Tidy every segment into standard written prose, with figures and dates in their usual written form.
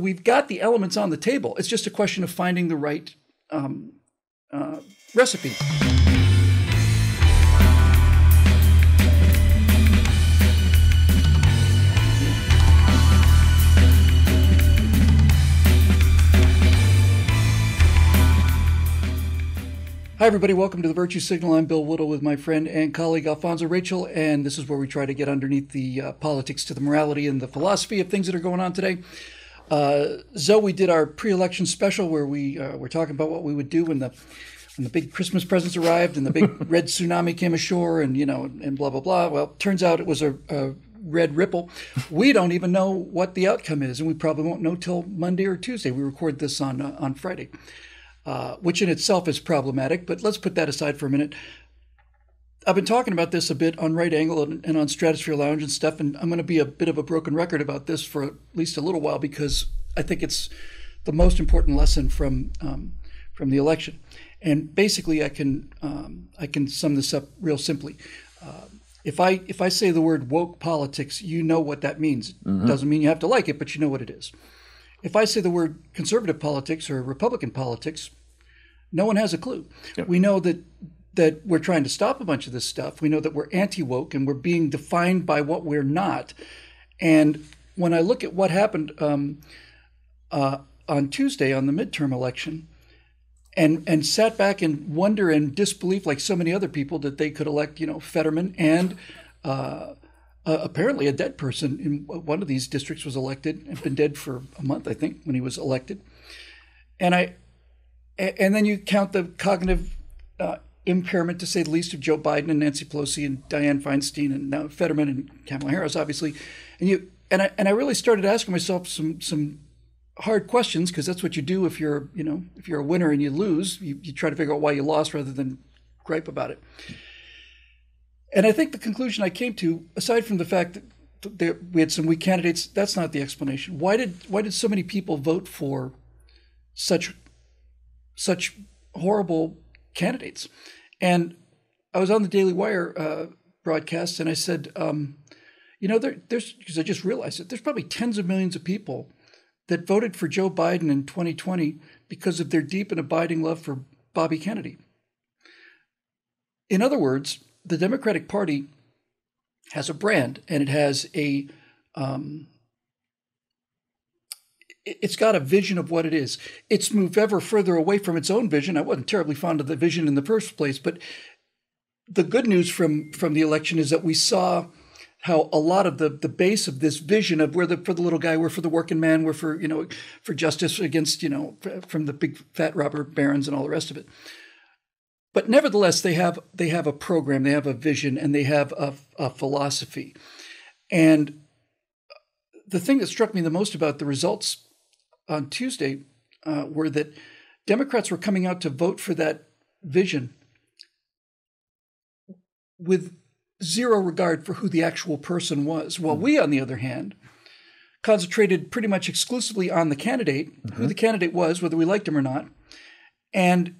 we've got the elements on the table. It's just a question of finding the right recipe. Hi, everybody. Welcome to the Virtue Signal. I'm Bill Whittle with my friend and colleague Alfonzo Rachel, and this is where we try to get underneath the politics to the morality and the philosophy of things that are going on today. Zoe, we did our pre-election special where we were talking about what we would do when the big Christmas presents arrived and the big red tsunami came ashore and, and blah, blah, blah. Well, turns out it was a red ripple. We don't even know what the outcome is, and we probably won't know till Monday or Tuesday. We record this on Friday. Which in itself is problematic, but let's put that aside for a minute. I've been talking about this a bit on Right Angle and on Stratosphere Lounge and stuff, and I'm going to be a bit of a broken record about this for at least a little while because I think it's the most important lesson from the election. And basically, I can sum this up real simply. If I say the word woke politics, you know what that means. Mm-hmm. It doesn't mean you have to like it, but you know what it is. If I say the word conservative politics or Republican politics, no one has a clue. Yep. We know that we're trying to stop a bunch of this stuff. We know that we're anti-woke and we're being defined by what we're not. And when I look at what happened on Tuesday on the midterm election and sat back in wonder and disbelief like so many other people that they could elect, Fetterman and apparently a dead person in one of these districts was elected and been dead for a month, I think, when he was elected. And then you count the cognitive impairment, to say the least, of Joe Biden and Nancy Pelosi and Dianne Feinstein and now Fetterman and Kamala Harris, obviously. And I really started asking myself some hard questions, because that's what you do if you're a winner and you lose. You try to figure out why you lost rather than gripe about it. And I think the conclusion I came to, aside from the fact that we had some weak candidates, that's not the explanation. Why did so many people vote for such horrible candidates? And I was on the Daily Wire broadcast, and I said, there's, because I just realized it, there's probably tens of millions of people that voted for Joe Biden in 2020 because of their deep and abiding love for Bobby Kennedy. In other words, the Democratic Party has a brand, and it has it's got a vision of what it is. It's moved ever further away from its own vision. I wasn't terribly fond of the vision in the first place, but the good news from the election is that we saw how a lot of the base of this vision of for the little guy, we're for the working man, we're for justice against, from the big fat robber barons and all the rest of it. But nevertheless, they have a program, they have a vision, and they have a philosophy. And the thing that struck me the most about the results on Tuesday were that Democrats were coming out to vote for that vision with zero regard for who the actual person was. While we, on the other hand, concentrated pretty much exclusively on the candidate, mm-hmm. who the candidate was, whether we liked him or not, and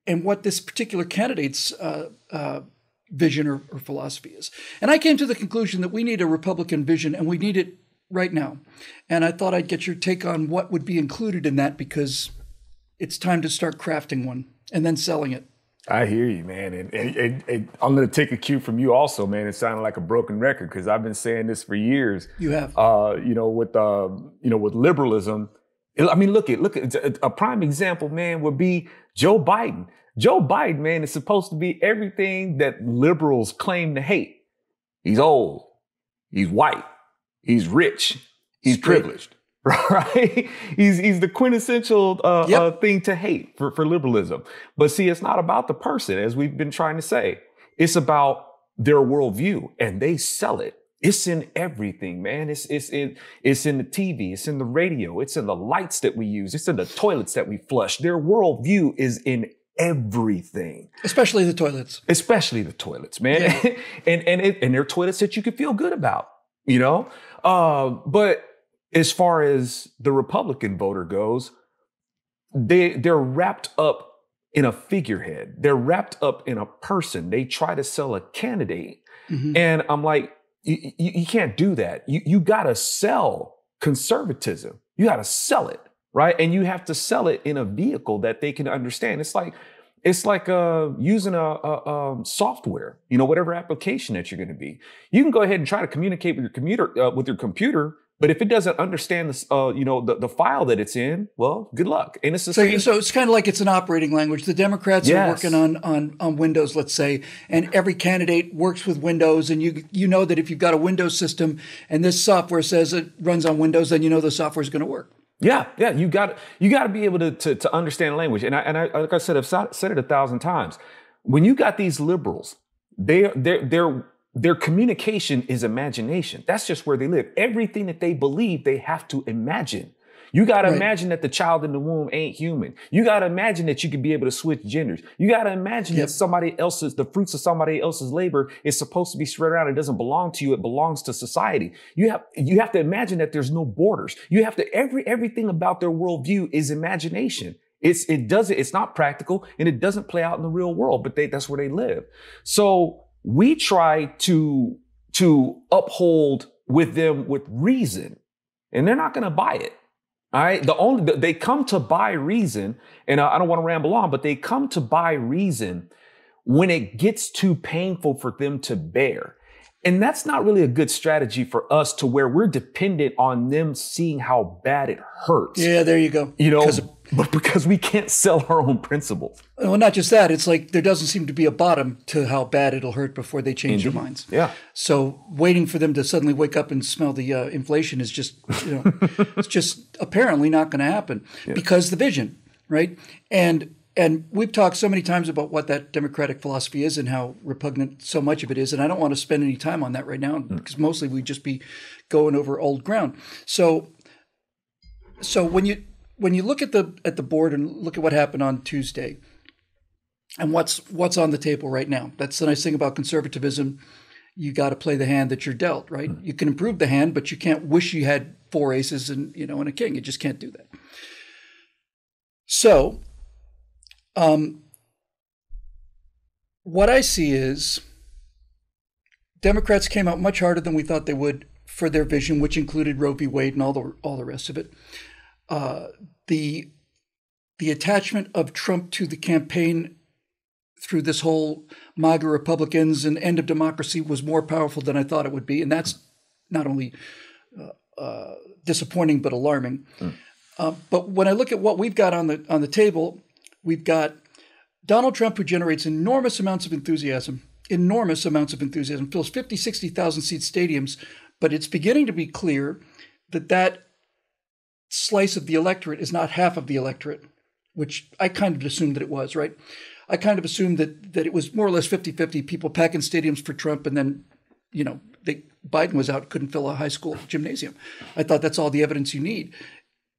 what this particular candidate's vision or philosophy is. And I came to the conclusion that we need a Republican vision, and we need it right now. And I thought I'd get your take on what would be included in that, because it's time to start crafting one and then selling it. I hear you, man. And I'm going to take a cue from you also, man. It sounded like a broken record, because I've been saying this for years. You have. With liberalism, I mean, look at a prime example, man, would be Joe Biden. Joe Biden, man, is supposed to be everything that liberals claim to hate. He's old. He's white. He's rich. He's privileged. Right? He's the quintessential thing to hate for liberalism. But see, it's not about the person, as we've been trying to say. It's about their worldview, and they sell it. It's in everything, man. It's in the TV. It's in the radio. It's in the lights that we use. It's in the toilets that we flush. Their worldview is in everything. Especially the toilets. Especially the toilets, man. Yeah. and they're toilets that you can feel good about, But as far as the Republican voter goes, they're wrapped up in a figurehead. They're wrapped up in a person. They try to sell a candidate. Mm-hmm. And I'm like, you can't do that. You got to sell conservatism. You got to sell it, right? And you have to sell it in a vehicle that they can understand. It's like using a software, whatever application that you're going to be. You can go ahead and try to communicate with your computer, but if it doesn't understand this, the file that it's in, well, good luck. And it's the same. So it's kind of like it's an operating language. The Democrats are Yes. working on Windows, let's say, and every candidate works with Windows, and you know that if you've got a Windows system and this software says it runs on Windows, then you know the software is going to work. Yeah. You got to be able to understand language. And I like I said, I've said it 1,000 times. When you got these liberals, their communication is imagination. That's just where they live. Everything that they believe, they have to imagine. You got to imagine that the child in the womb ain't human. You got to imagine that you could be able to switch genders. You got to imagine that the fruits of somebody else's labor is supposed to be spread around. It doesn't belong to you. It belongs to society. You have to imagine that there's no borders. You have to, everything about their worldview is imagination. It's not practical, and it doesn't play out in the real world, but that's where they live. So we try to uphold with them with reason, and they're not going to buy it. All right. They come to buy reason, and I don't want to ramble on, but they come to buy reason when it gets too painful for them to bear. And that's not really a good strategy for us, to where we're dependent on them seeing how bad it hurts. Yeah, there you go. But because we can't sell our own principles. Well, not just that. It's like there doesn't seem to be a bottom to how bad it'll hurt before they change their minds. Yeah. So waiting for them to suddenly wake up and smell the inflation is just, it's just apparently not going to happen because the vision, right? And we've talked so many times about what that democratic philosophy is and how repugnant so much of it is. And I don't want to spend any time on that right now because mostly we'd just be going over old ground. So when you look at the board and look at what happened on Tuesday and what's on the table right now, that's the nice thing about conservatism. You got to play the hand that you're dealt, right? You can improve the hand, but you can't wish you had 4 aces and a king. You just can't do that. So what I see is Democrats came out much harder than we thought they would for their vision, which included Roe v. Wade and all the rest of it. The attachment of Trump to the campaign through this whole MAGA Republicans and end of democracy was more powerful than I thought it would be, and that's not only disappointing but alarming. But when I look at what we've got on the table, we've got Donald Trump, who generates enormous amounts of enthusiasm, fills 50, 60,000 seat stadiums, but it's beginning to be clear that slice of the electorate is not half of the electorate, which I kind of assumed that it was, right? I kind of assumed that it was more or less 50-50, people packing stadiums for Trump, and then, Biden was out, couldn't fill a high school gymnasium. I thought that's all the evidence you need.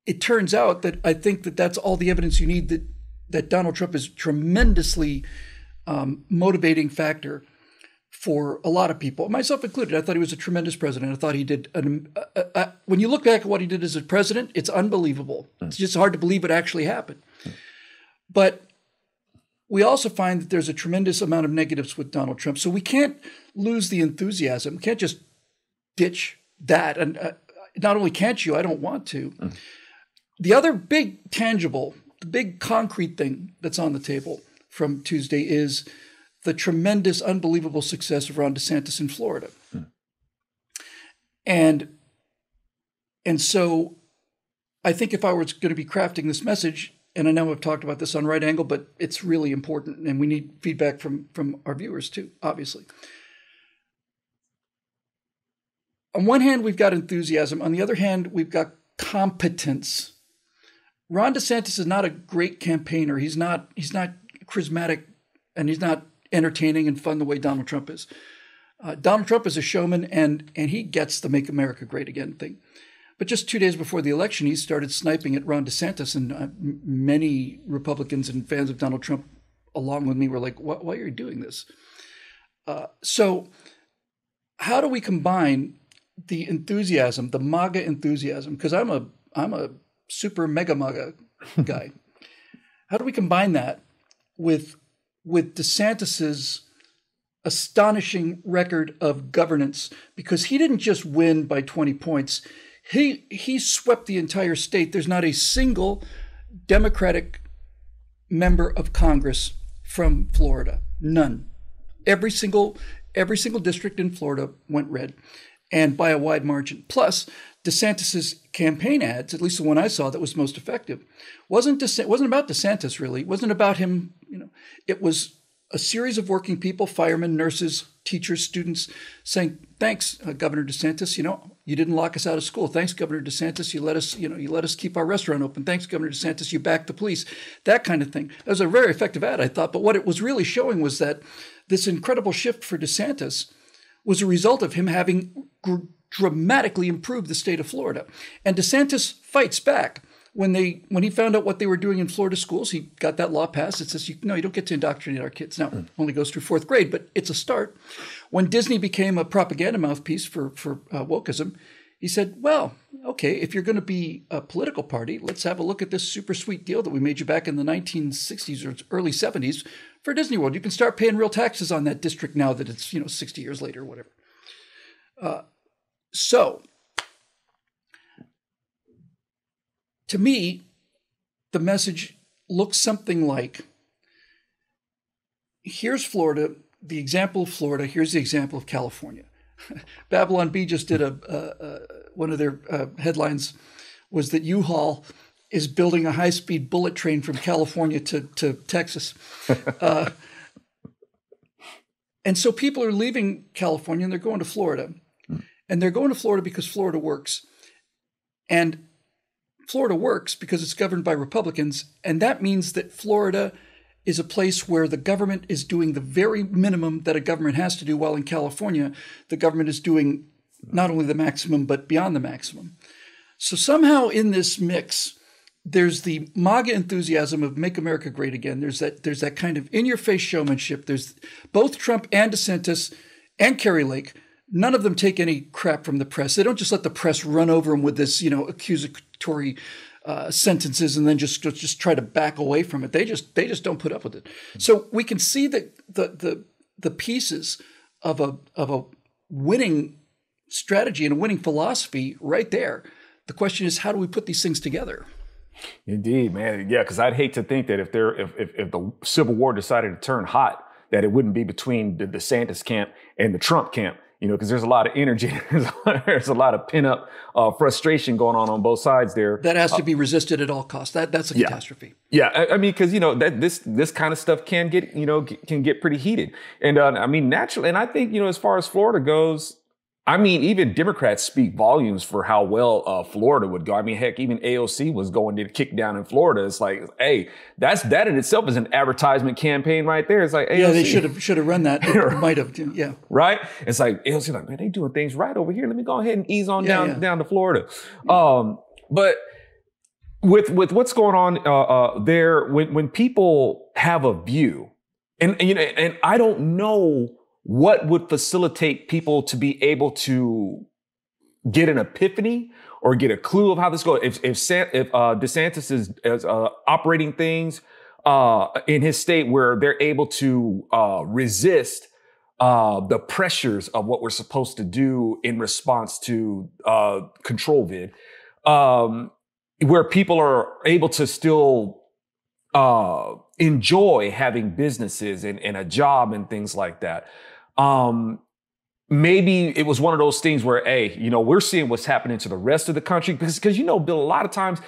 It turns out that I think that that's all the evidence you need, that Donald Trump is tremendously motivating factor for a lot of people, myself included. I thought he was a tremendous president. I thought he did, when you look back at what he did as a president, it's unbelievable. It's just hard to believe it actually happened. But we also find that there's a tremendous amount of negatives with Donald Trump. So we can't lose the enthusiasm. We can't just ditch that. And not only can't you, I don't want to. The other big tangible, the big concrete thing that's on the table from Tuesday is the tremendous, unbelievable success of Ron DeSantis in Florida. And so I think if I was going to be crafting this message, and I know I've talked about this on Right Angle, but it's really important, and we need feedback from our viewers too, obviously. On one hand, we've got enthusiasm. On the other hand, we've got competence. Ron DeSantis is not a great campaigner. He's not charismatic, and he's not entertaining and fun the way Donald Trump is. Donald Trump is a showman, and he gets the Make America Great Again thing. But just 2 days before the election, he started sniping at Ron DeSantis, and many Republicans and fans of Donald Trump, along with me, were like, why are you doing this? So how do we combine the enthusiasm, the MAGA enthusiasm, because I'm a super mega MAGA guy. How do we combine that with DeSantis's astonishing record of governance? Because he didn't just win by 20 points. He swept the entire state. There's not a single Democratic member of Congress from Florida. None. Every single district in Florida went red, and by a wide margin. Plus, DeSantis's campaign ads, at least the one I saw that was most effective, wasn't about DeSantis really. It wasn't about him. It was a series of working people, firemen, nurses, teachers, students, saying, "Thanks, Governor DeSantis. You didn't lock us out of school. Thanks, Governor DeSantis. You let us keep our restaurant open. Thanks, Governor DeSantis. You backed the police." That kind of thing. It was a very effective ad, I thought. But what it was really showing was that this incredible shift for DeSantis was a result of him having dramatically improved the state of Florida. And DeSantis fights back. When he found out what they were doing in Florida schools, he got that law passed. It says, you don't get to indoctrinate our kids. Now, it only goes through fourth grade, but it's a start. When Disney became a propaganda mouthpiece for wokeism, he said, well, okay, if you're going to be a political party, let's have a look at this super sweet deal that we made you back in the 1960s or early 70s for Disney World. You can start paying real taxes on that district now that it's 60 years later or whatever. So to me, the message looks something like, here's Florida, the example of Florida, here's the example of California. Babylon Bee just did one of their headlines was that U-Haul is building a high-speed bullet train from California to Texas. And so people are leaving California and they're going to Florida. And they're going to Florida because Florida works. And Florida works because it's governed by Republicans. And that means that Florida is a place where the government is doing the very minimum that a government has to do, while in California, the government is doing not only the maximum, but beyond the maximum. So somehow in this mix, there's the MAGA enthusiasm of Make America Great Again. There's that kind of in-your-face showmanship. There's both Trump and DeSantis and Kerry Lake. None of them take any crap from the press. They don't just let the press run over them with this, accusatory sentences and then just try to back away from it. They just don't put up with it. So we can see that the pieces of a winning strategy and a winning philosophy right there. The question is, how do we put these things together? Indeed, man. Yeah, because I'd hate to think that if the Civil War decided to turn hot, that it wouldn't be between the DeSantis camp and the Trump camp. Because there's a lot of energy, there's a lot of pin up frustration going on both sides there. That has to be resisted at all costs. That's a catastrophe. Yeah, I mean, because that this kind of stuff can get pretty heated, and naturally, and I think as far as Florida goes. I mean, even Democrats speak volumes for how well Florida would go. I mean, heck, even AOC was going to kick down in Florida. It's like, hey, that in itself is an advertisement campaign right there. It's like, AOC. Yeah, they should have run that. Might have, yeah. Right? It's like AOC, like, man, they doing things right over here. Let me go ahead and ease on down to Florida. But with what's going on there, when people have a view, and I don't know what would facilitate people to be able to get an epiphany or get a clue of how this goes? If DeSantis is operating things in his state where they're able to resist the pressures of what we're supposed to do in response to control vid, where people are able to still enjoy having businesses and a job and things like that. Maybe it was one of those things where, hey, we're seeing what's happening to the rest of the country because Bill, a lot of times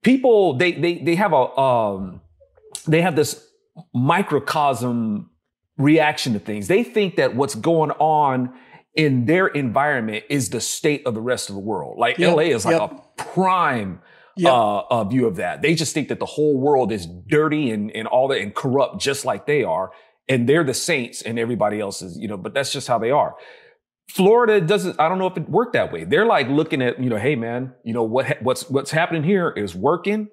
people they have this microcosm reaction to things. They think that what's going on in their environment is the state of the rest of the world. Like LA is like a prime view of that. They just think that the whole world is dirty and all that and corrupt, just like they are. And they're the saints and everybody else is, but that's just how they are. Florida doesn't, I don't know if it worked that way. They're like looking at, hey man, what's happening here is working,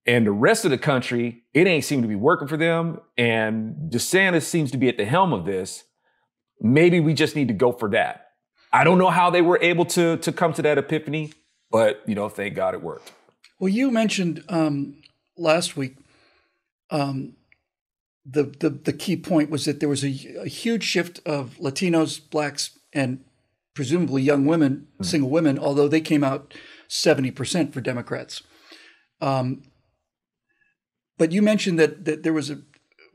and the rest of the country, it ain't seem to be working for them. And DeSantis seems to be at the helm of this. Maybe we just need to go for that. I don't know how they were able to come to that epiphany, but thank God it worked. Well, you mentioned last week, the key point was that there was a huge shift of Latinos, Blacks, and presumably young women, single women, although they came out 70% for Democrats. But you mentioned that there was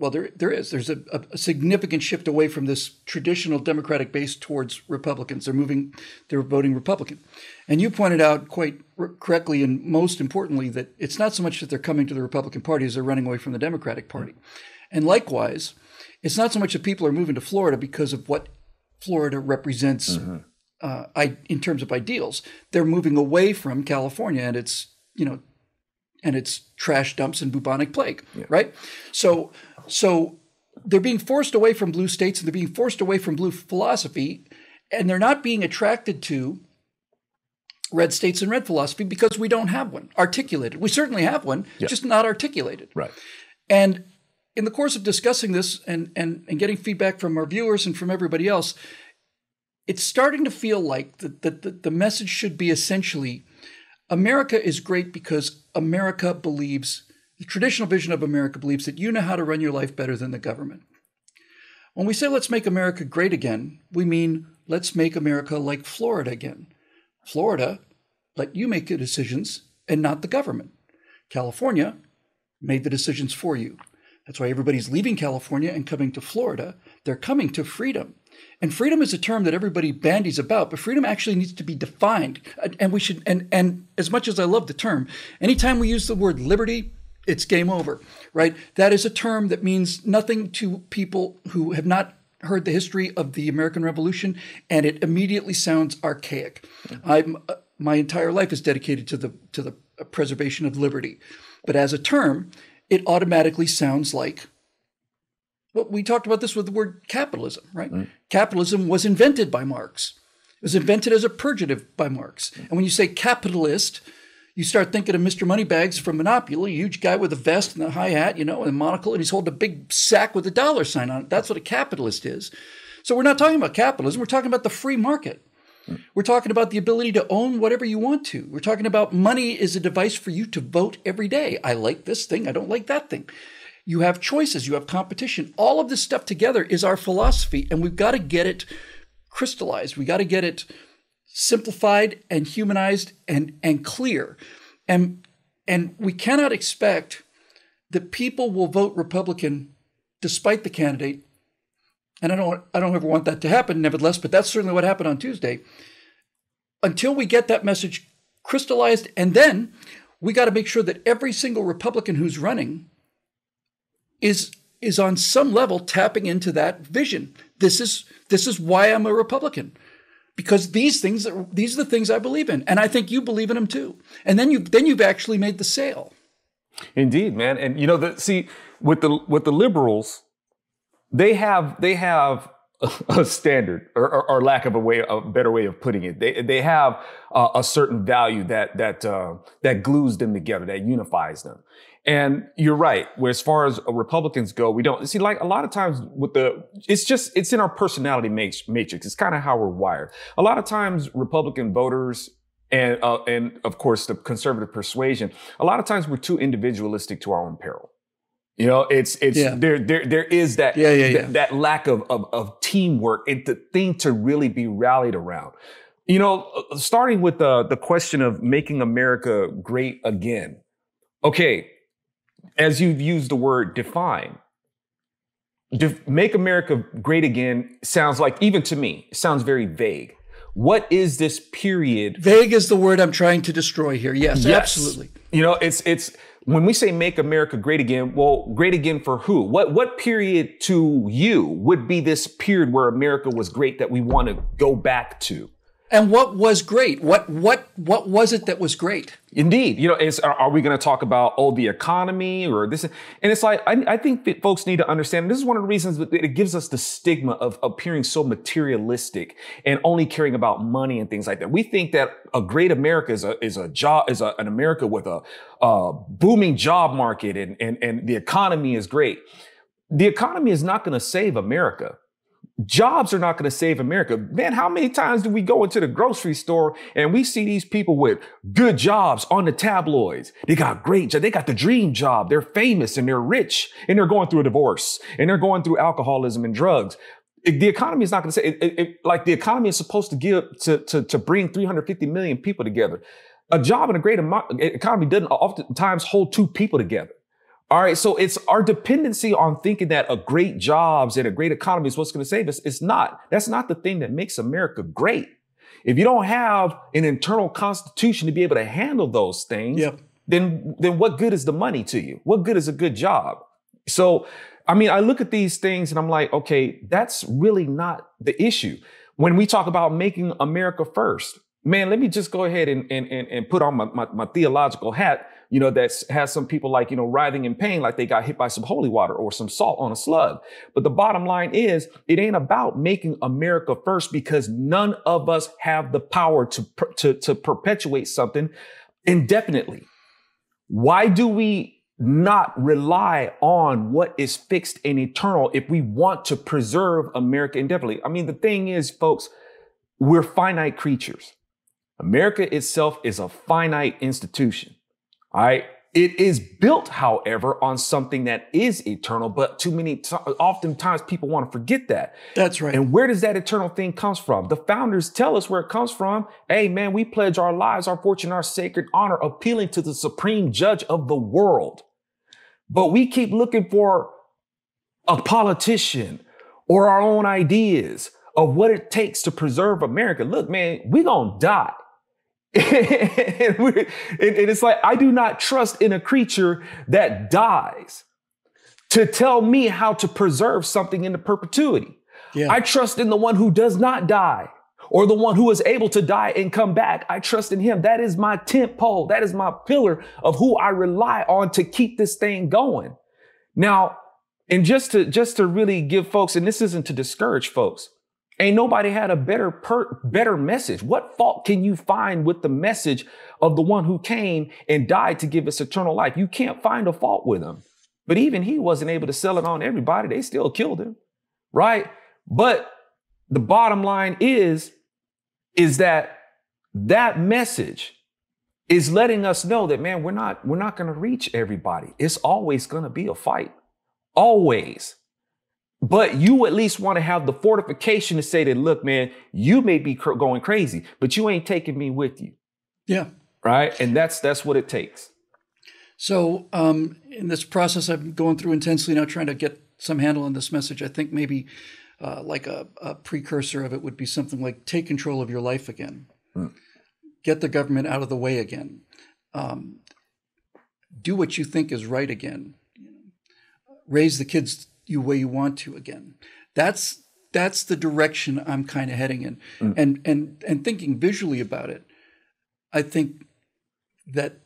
there's a significant shift away from this traditional Democratic base towards Republicans. They're voting Republican. And you pointed out quite correctly and most importantly that it's not so much that they're coming to the Republican Party as they're running away from the Democratic Party. And likewise, it's not so much that people are moving to Florida because of what Florida represents in terms of ideals. They're moving away from California and its trash dumps and bubonic plague, right? So they're being forced away from blue states and they're being forced away from blue philosophy, and they're not being attracted to red states and red philosophy because we don't have one articulated. We certainly have one, just not articulated. Right. And in the course of discussing this and getting feedback from our viewers and from everybody else, it's starting to feel like the message should be essentially, America is great because America believes, the traditional vision of America believes that you know how to run your life better than the government. When we say let's make America great again, we mean let's make America like Florida again. Florida let you make the decisions and not the government. California made the decisions for you. That's why everybody's leaving California and coming to Florida. They're coming to freedom. And freedom is a term that everybody bandies about, but freedom actually needs to be defined. And we should, and as much as I love the term, anytime we use the word liberty, it's game over, right? That is a term that means nothing to people who have not heard the history of the American Revolution, and it immediately sounds archaic. My entire life is dedicated to the preservation of liberty. But as a term, it automatically sounds like, well, we talked about this with the word capitalism, right? Capitalism was invented by Marx. It was invented as a purgative by Marx. And when you say capitalist, you start thinking of Mr. Moneybags from Monopoly, a huge guy with a vest and a high hat, and a monocle, and he's holding a big sack with a dollar sign on it. That's what a capitalist is. So we're not talking about capitalism. We're talking about the free market. We're talking about the ability to own whatever you want to. We're talking about money is a device for you to vote every day. I like this thing. I don't like that thing. You have choices. You have competition. All of this stuff together is our philosophy, and we've got to get it crystallized. We got to get it simplified and humanized and clear. And we cannot expect that people will vote Republican despite the candidate. And I don't ever want that to happen, nevertheless, but that's certainly what happened on Tuesday. Until we get that message crystallized, and then we got to make sure that every single Republican who's running is on some level tapping into that vision. This is why I'm a Republican, because these are the things I believe in, and I think you believe in them too. And then you've actually made the sale. Indeed, man. And with the liberals, they have a standard, or lack of a better way of putting it. They have a certain value that glues them together, that unifies them. And you're right. Where as far as Republicans go, we don't see, like, a lot of times it's in our personality matrix. It's kind of how we're wired. A lot of times Republican voters and of course the conservative persuasion, a lot of times we're too individualistic to our own peril. There is that that lack of teamwork and the thing to really be rallied around. Starting with the question of making America great again. Okay, as you've used the word define, make America great again sounds like, even to me, it sounds very vague. What is this period? Vague is the word I'm trying to destroy here. Yes. Absolutely. It's when we say make America great again, well, great again for who? What period to you would be this period where America was great that we want to go back to? And what was great? What was it that was great? Indeed. Are we going to talk about, the economy or this? And it's like, I think that folks need to understand, this is one of the reasons that it gives us the stigma of appearing so materialistic and only caring about money and things like that. We think that a great America is an America with a booming job market and the economy is great. The economy is not going to save America. Jobs are not going to save America. Man, how many times do we go into the grocery store and we see these people with good jobs on the tabloids? They got great jobs. They got the dream job. They're famous and they're rich and they're going through a divorce and they're going through alcoholism and drugs. The economy is not going to say like the economy is supposed to give to bring 350 million people together. A job in a great economy doesn't oftentimes hold two people together. All right. So it's our dependency on thinking that a great jobs and a great economy is what's going to save us. It's not. That's not the thing that makes America great. If you don't have an internal constitution to be able to handle those things, yep. then what good is the money to you? What good is a good job? So, I mean, I look at these things and I'm like, okay, that's really not the issue. When we talk about making America first, man, let me just go ahead and put on my theological hat, you know, that has some people like, you know, writhing in pain, like they got hit by some holy water or some salt on a slug. But the bottom line is, it ain't about making America first, because none of us have the power to perpetuate something indefinitely. Why do we not rely on what is fixed and eternal if we want to preserve America indefinitely? I mean, the thing is, folks, we're finite creatures. America itself is a finite institution. All right. It is built, however, on something that is eternal, but oftentimes people want to forget that. That's right. And where does that eternal thing comes from? The founders tell us where it comes from. Hey, man, we pledge our lives, our fortune, our sacred honor, appealing to the supreme judge of the world. But we keep looking for a politician or our own ideas of what it takes to preserve America. Look, man, we're going to die. And it's like, I do not trust in a creature that dies to tell me how to preserve something into perpetuity. Yeah. I trust in the one who does not die, or the one who is able to die and come back. I trust in him. That is my tent pole. That is my pillar of who I rely on to keep this thing going. Now, and just to really give folks, and this isn't to discourage folks, ain't nobody had a better message. What fault can you find with the message of the one who came and died to give us eternal life? You can't find a fault with him. But even he wasn't able to sell it on everybody. They still killed him, right? But the bottom line is that message is letting us know that, man, we're not going to reach everybody. It's always going to be a fight. Always. But you at least want to have the fortification to say that, look, man, you may be going crazy, but you ain't taking me with you. Yeah. Right. And that's what it takes. So in this process, I'm going through intensely now, trying to get some handle on this message. I think maybe like a precursor of it would be something like, take control of your life again. Get the government out of the way again. Do what you think is right again. Raise the kids the way you want to again. That's the direction I'm kind of heading in. And thinking visually about it, I think that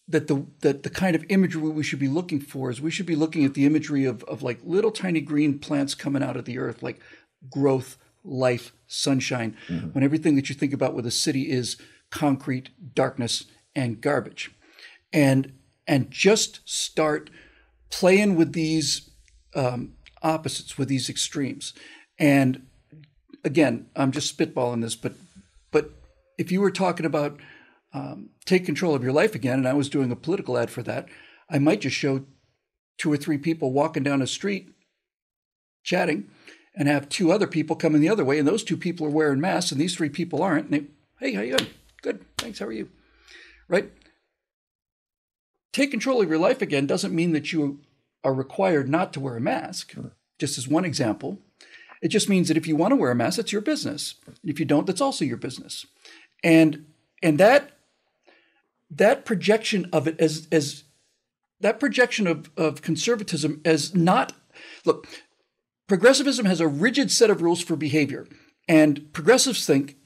the kind of imagery we should be looking for is, we should be looking at the imagery of like little tiny green plants coming out of the earth, like growth, life, sunshine, when everything that you think about with a city is concrete, darkness, and garbage. And just start playing with these opposites, with these extremes. And again, I'm just spitballing this, but if you were talking about take control of your life again, and I was doing a political ad for that, I might just show 2 or 3 people walking down a street chatting, and have 2 other people coming the other way, and those 2 people are wearing masks, and these 3 people aren't. And hey, how you doing? Good, thanks. How are you? Right? Take control of your life again doesn't mean that you are required not to wear a mask. Just as one example, it just means that if you want to wear a mask, that's your business. And if you don't, that's also your business. And that projection of it as that projection of conservatism as not, look, progressivism has a rigid set of rules for behavior, and progressives think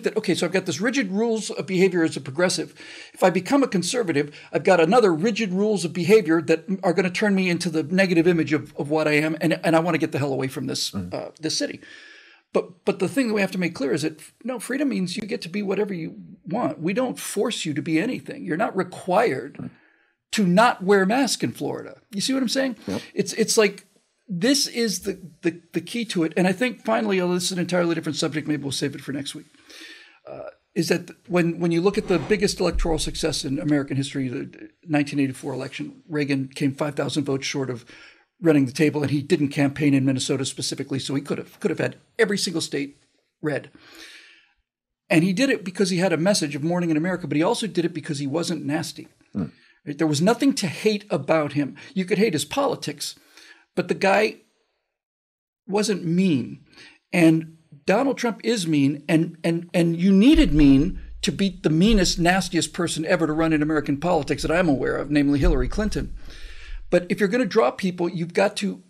that, okay, so I've got this rigid rules of behavior as a progressive. If I become a conservative, I've got another rigid rules of behavior that are going to turn me into the negative image of what I am, and I want to get the hell away from this this city. But the thing that we have to make clear is that, no, freedom means you get to be whatever you want. We don't force you to be anything. You're not required to not wear a mask in Florida. You see what I'm saying? Yep. It's like, this is the key to it. And I think finally, this is an entirely different subject, maybe we'll save it for next week, is that when you look at the biggest electoral success in American history, the 1984 election, Reagan came 5,000 votes short of running the table, and he didn't campaign in Minnesota specifically, so he could have had every single state red. And he did it because he had a message of Morning in America, but he also did it because he wasn't nasty. Right? There was nothing to hate about him. You could hate his politics, but the guy wasn't mean. And Donald Trump is mean, and you needed mean to beat the meanest, nastiest person ever to run in American politics that I'm aware of, namely Hillary Clinton. But if you're going to draw people, you've got to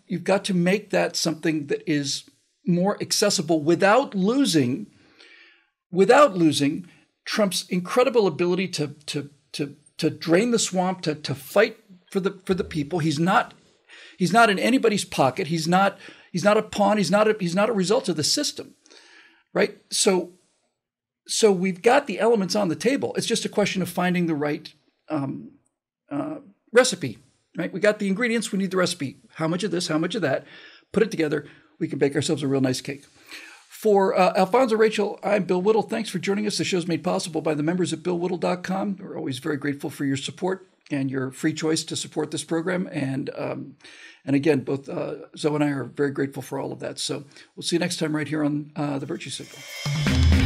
make that something that is more accessible without losing Trump's incredible ability to drain the swamp, to fight for the people. He's not in anybody's pocket. He's not a pawn. He's not a result of the system, right? So we've got the elements on the table. It's just a question of finding the right recipe, right? We got the ingredients. We need the recipe. How much of this? How much of that? Put it together. We can bake ourselves a real nice cake. For Alfonzo Rachel, I'm Bill Whittle. Thanks for joining us. The show's made possible by the members at BillWhittle.com. We're always very grateful for your support and your free choice to support this program. And again, both Zoe and I are very grateful for all of that. So we'll see you next time right here on The Virtue Signal.